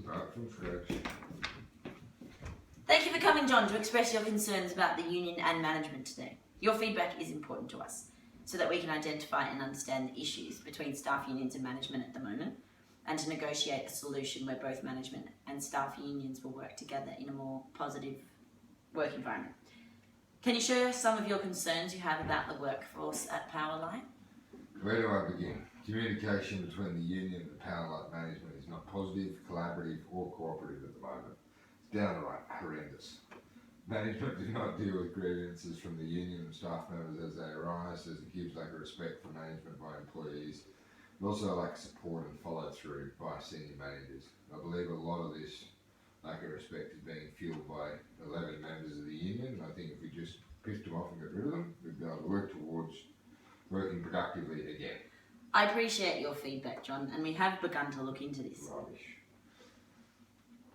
Right from scratch. Thank you for coming, John, to express your concerns about the union and management today. Your feedback is important to us so that we can identify and understand the issues between staff unions and management at the moment and to negotiate a solution where both management and staff unions will work together in a more positive work environment. Can you share some of your concerns you have about the workforce at Powerline? Where do I begin? Communication between the union and the Powerlight management is not positive, collaborative or cooperative at the moment. It's downright horrendous. Management do not deal with grievances from the union and staff members as they arise. There's a huge lack of respect for management by employees, and also a lack of support and follow through by senior managers. I believe a lot of this lack of respect is being fueled by 11 members of the union, and I think if we just pissed them off and got rid of them, we'd be able to work towards working productively again. I appreciate your feedback, John, and we have begun to look into this. Rubbish.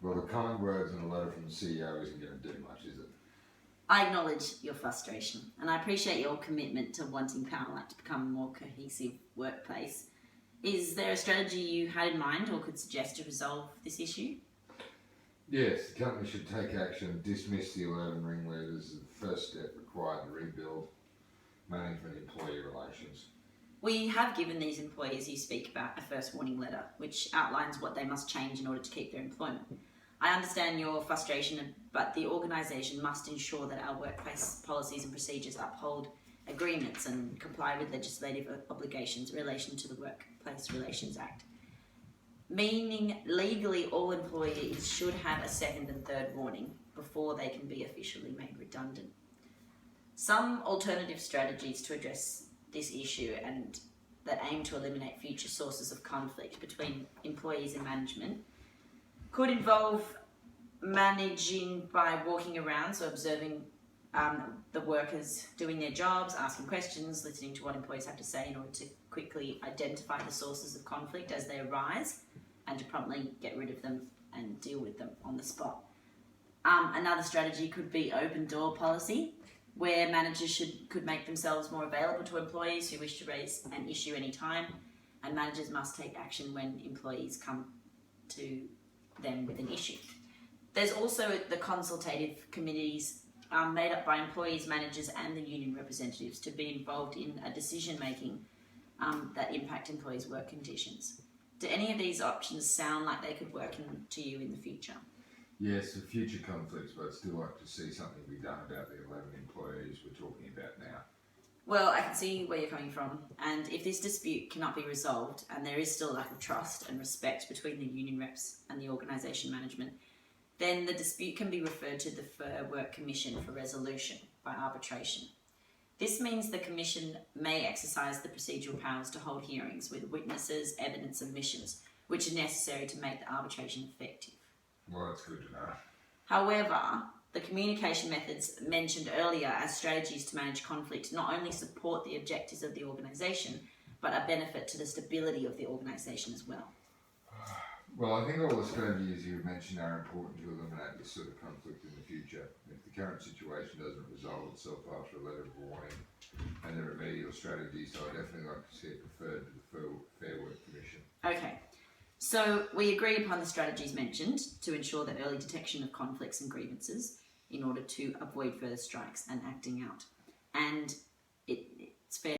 Well, the kind words and a letter from the CEO isn't going to do much, is it? I acknowledge your frustration, and I appreciate your commitment to wanting Powerlight to become a more cohesive workplace. Is there a strategy you had in mind or could suggest to resolve this issue? Yes, the company should take action, dismiss the 11 ringleaders as the first step required to rebuild management-employee relations. We have given these employees you speak about a first warning letter, which outlines what they must change in order to keep their employment. I understand your frustration, but the organisation must ensure that our workplace policies and procedures uphold agreements and comply with legislative obligations in relation to the Workplace Relations Act. Meaning legally all employees should have a second and third warning before they can be officially made redundant. Some alternative strategies to address this issue and that aim to eliminate future sources of conflict between employees and management could involve managing by walking around, so observing the workers doing their jobs, asking questions, listening to what employees have to say in order to quickly identify the sources of conflict as they arise and to promptly get rid of them and deal with them on the spot. Another strategy could be open door policy, where managers could make themselves more available to employees who wish to raise an issue anytime, and managers must take action when employees come to them with an issue. There's also the consultative committees made up by employees, managers and the union representatives to be involved in a decision making that impact employees' work conditions. Do any of these options sound like they could work to you in the future? Yes, for future conflicts, but I'd still like to see something be done about the 11 employees we're talking about now. Well, I can see where you're coming from, and if this dispute cannot be resolved and there is still a lack of trust and respect between the union reps and the organisation management, then the dispute can be referred to the Fair Work Commission for resolution by arbitration. This means the Commission may exercise the procedural powers to hold hearings with witnesses, evidence and admissions, which are necessary to make the arbitration effective. Well, that's good to know. However, the communication methods mentioned earlier as strategies to manage conflict not only support the objectives of the organisation, but are benefit to the stability of the organisation as well. Well, I think all the strategies you've mentioned are important to eliminate this sort of conflict in the future. If the current situation doesn't resolve itself after a letter of warning and the remedial strategies, so I'd definitely like to see it referred to the Fair Work Commission. Okay, so we agree upon the strategies mentioned to ensure the early detection of conflicts and grievances in order to avoid further strikes and acting out. And it's fair